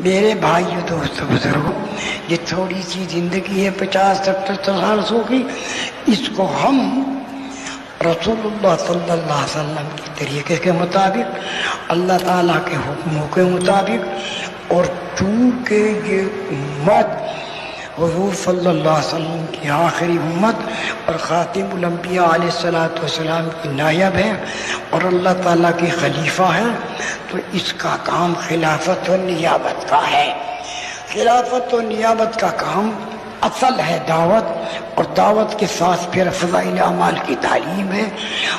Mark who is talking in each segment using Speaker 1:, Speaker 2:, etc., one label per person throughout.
Speaker 1: میرے بھائیو دوستو بزرگو، یہ تھوڑی سی زندگی ہے 50-70 کی، اس کو ہم رسول اللہ صلی اللہ علیہ وسلم کے طریقے کے مطابق، اللہ تعالیٰ کے حکموں کے مطابق، اور چونکہ یہ امت حضور صلی اللہ علیہ وسلم کی آخری امت اور خاتم الانبیاء علیہ السلام کی نائب ہے اور اللہ تعالیٰ کی خلیفہ ہے، تو اس کا کام خلافت و نیابت کا ہے۔ خلافت و نیابت کا کام اصل ہے دعوت، اور دعوت کے ساتھ پھر فضائل اعمال کی تعلیم ہے،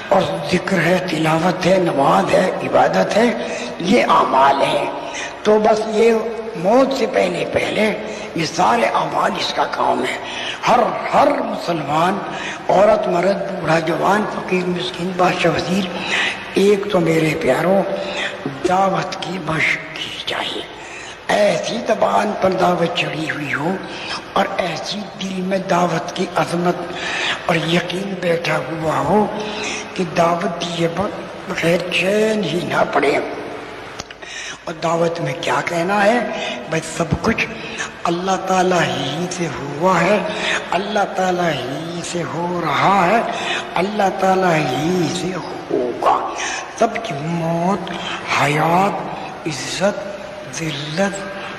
Speaker 1: اور ذکر ہے، تلاوت ہے، نماز ہے، عبادت ہے، یہ اعمال ہیں۔ تو بس یہ موت سے پہلے یہ سارے اعمال اس کا کام ہے۔ ہر مسلمان، عورت مرد، بوڑھا جوان، فقیر مسکین، بادشاہ وزیر، ایک تو میرے پیاروں دعوت کی مشق کی چاہیے۔ ایسی زبان پر دعوت چڑھی ہوئی ہو اور ایسی دل میں دعوت کی عظمت اور یقین بیٹھا ہوا ہو کہ دعوت دیے بغیر چین ہی نہ پڑے۔ اور دعوت میں کیا کہنا ہے؟ بھائی سب کچھ اللہ تعالیٰ ہی سے ہوا ہے، اللہ تعالیٰ ہی سے ہو رہا ہے، اللہ تعالیٰ ہی سے ہوگا۔ سب کی موت، حیات، عزت، ذلت،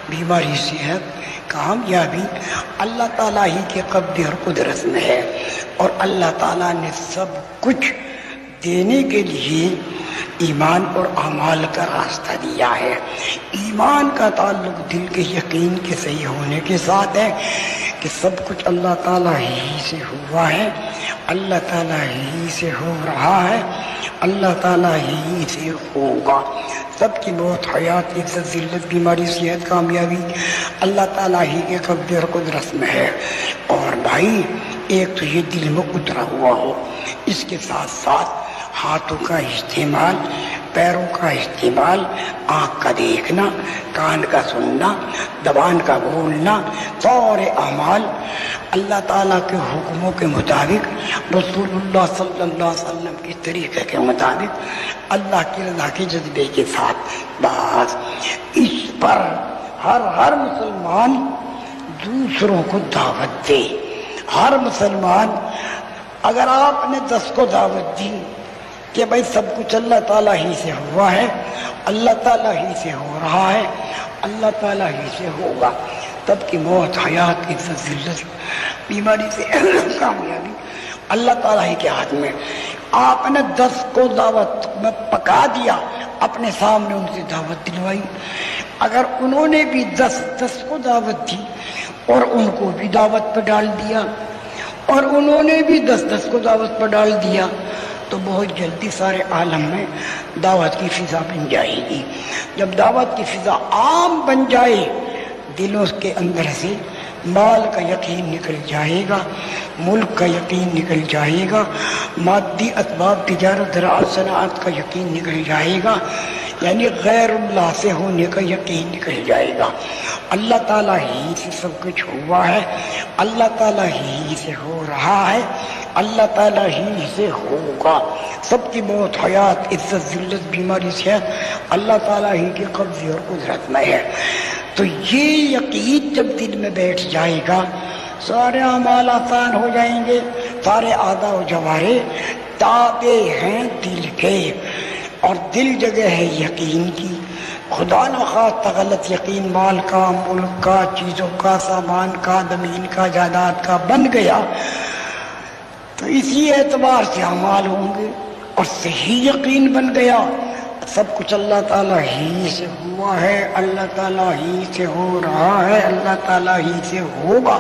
Speaker 1: بیماری، صحت، کامیابی اللہ تعالیٰ ہی کے قبضے اور قدرت میں ہے، اور اللہ تعالیٰ نے سب کچھ دینے کے لیے ایمان اور اعمال کا راستہ دیا ہے۔ ایمان کا تعلق دل کے یقین کے صحیح ہونے کے ساتھ ہے کہ سب کچھ اللہ تعالیٰ ہی سے ہوا ہے، اللہ تعالیٰ ہی سے ہو رہا ہے، اللہ تعالیٰ ہی سے ہوگا۔ سب کی موت، حیات، عزت، ذلت، بیماری، صحت، کامیابی اللہ تعالیٰ ہی کے قبضے اور قدرت میں ہے۔ اور بھائی ایک تو یہ دل میں اترا ہوا ہو، اس کے ساتھ ساتھ ہاتھوں کا استعمال، پیروں کا استعمال، آنکھ کا دیکھنا، کان کا سننا، زبان کا بولنا، سارے اعمال اللہ تعالیٰ کے حکموں کے مطابق، رسول اللہ صلی اللہ علیہ وسلم کے طریقے کے مطابق، اللہ کی رضا کے جذبے کے ساتھ، بس اس پر ہر مسلمان دوسروں کو دعوت دے۔ ہر مسلمان، اگر آپ نے 10 کو دعوت دی کہ بھائی سب کچھ اللہ تعالیٰ ہی سے ہوا ہے، اللہ تعالیٰ ہی سے ہو رہا ہے، اللہ تعالیٰ ہی سے ہوگا، تب کی موت، حیات، عزت، ذلت، بیماری سے کامیابی اللہ تعالیٰ ہی کے ہاتھ میں۔ آپ نے 10 کو دعوت میں پکا دیا، اپنے سامنے ان سے دعوت دلوائی، اگر انہوں نے بھی 10 کو دعوت دی اور ان کو بھی دعوت پہ ڈال دیا، اور انہوں نے بھی 10 کو دعوت پر ڈال دیا، تو بہت جلدی سارے عالم میں دعوت کی فضا بن جائے گی۔ جب دعوت کی فضا عام بن جائے، دلوں کے اندر سے مال کا یقین نکل جائے گا، ملک کا یقین نکل جائے گا، مادی اسباب، تجارت، زراعت، صنعت کا یقین نکل جائے گا، یعنی غیر اللہ سے ہونے کا یقین نکل جائے گا۔ اللہ تعالیٰ ہی سے سب کچھ ہوا ہے، اللہ تعالیٰ ہی سے ہو رہا ہے، اللہ تعالیٰ ہی سے ہوگا، سب کی موت، حیات، عزت، ذلت، بیماری، صحت اللہ تعالیٰ ہی کے قبضے اور قدرت میں ہے۔ تو یہ یقین جب دل میں بیٹھ جائے گا، سارے اعمال آسان ہو جائیں گے، سارے اعضاء و جوارح تابع ہیں دل کے، اور دل جگہ ہے یقین کی۔ خدا نخواستہ غلط یقین مال کا، ملک کا، چیزوں کا، سامان کا، زمین کا، جائیداد کا بن گیا، تو اسی اعتبار سے اعمال ہوں گے، اور صحیح یقین بن گیا سب کچھ اللہ تعالیٰ ہی سے ہوا ہے، اللہ تعالیٰ ہی سے ہو رہا ہے، اللہ تعالیٰ ہی سے ہوگا،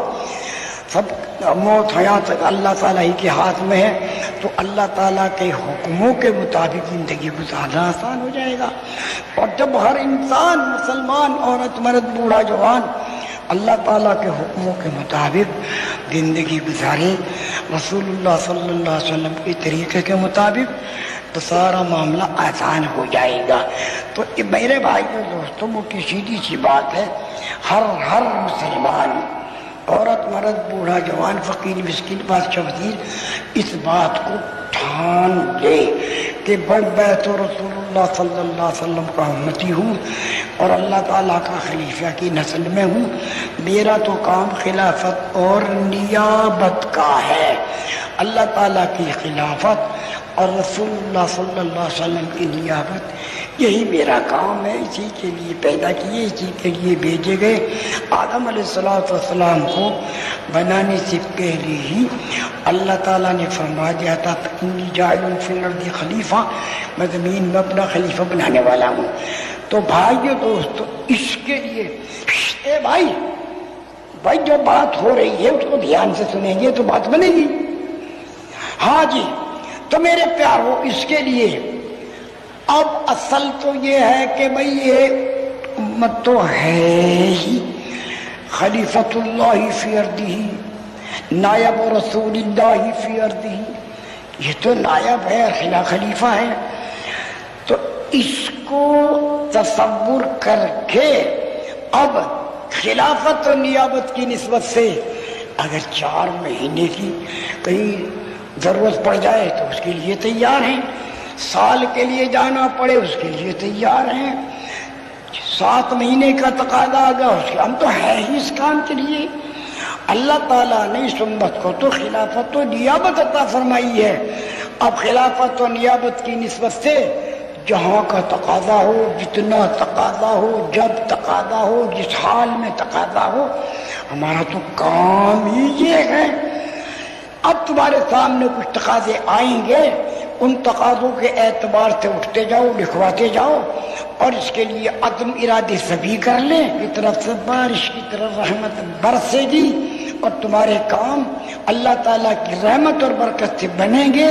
Speaker 1: سب موت، حیات اللہ تعالیٰ ہی کے ہاتھ میں ہے، تو اللہ تعالیٰ کے حکموں کے مطابق زندگی گزارنا آسان ہو جائے گا۔ اور جب ہر انسان، مسلمان، عورت، مرد، بوڑھا جوان اللہ تعالیٰ کے حکموں کے مطابق زندگی گزارے، رسول اللہ صلی اللہ علیہ وسلم کے طریقے کے مطابق، تو سارا معاملہ آسان ہو جائے گا۔ تو میرے بھائی اور دوستوں، موٹی سیدھی سی بات ہے، ہر مسلمان، عورت، مرد، بوڑھا جوان، فقیر مسکین، بادشاہ وزیر، اس بات کو ٹھان لے کہ بیت رسول اللہ اللہ صلی اللہ علیہ وسلم کا امتی ہوں اور اللہ تعالیٰ کا خلیفہ کی نسل میں ہوں. میرا تو کام خلافت اور نیابت کا ہے. اللہ تعالیٰ کی خلافت اور رسول اللہ صلی اللہ علیہ وسلم کی نیابت، یہی میرا کام ہے. اسی کے لیے پیدا کیے، اسی کے لیے بھیجے گئے. آدم علیہ السلام کو بنانے سے پہلے ہی اللہ تعالیٰ نے فرما دیا تھا انی جاعل فی الارض خلیفہ، میں زمین میں اپنا خلیفہ بنانے والا ہوں. تو بھائیو دوستو، اس کے لیے اے بھائی جو بات ہو رہی ہے اس کو دھیان سے سنیں گے تو بات بنے گی. ہاں جی، تو میرے پیارو، اس کے لیے اب اصل تو یہ ہے کہ بھئی یہ امت تو ہے ہی خلیفۃ اللہ فی ارضہ، نائب رسول اللہ فی ارضہ، یہ تو نائب ہے، خلیفہ ہے. تو اس کو تصور کر کے اب خلافت و نیابت کی نسبت سے اگر 4 مہینے کی کہیں ضرورت پڑ جائے تو اس کے لیے تیار ہیں. سال کے لیے جانا پڑے اس کے لیے تیار ہیں. 7 مہینے کا تقاضا آ گیا اس کے، ہم تو ہے ہی اس کام کے لیے. اللہ تعالیٰ نے اس امت کو تو خلافت و نیابت عطا فرمائی ہے. اب خلافت و نیابت کی نسبت سے جہاں کا تقاضا ہو، جتنا تقاضا ہو، جب تقاضا ہو، جس حال میں تقاضا ہو، ہمارا تو کام ہی یہ ہے. اب تمہارے سامنے کچھ تقاضے آئیں گے، ان تقاضوں کے اعتبار سے اٹھتے جاؤ، لکھواتے جاؤ، اور اس کے لیے عزم ارادے سبھی کر لیں. ایک طرف سے بارش کی طرف رحمت برسے گی اور تمہارے کام اللہ تعالیٰ کی رحمت اور برکت سے بنیں گے.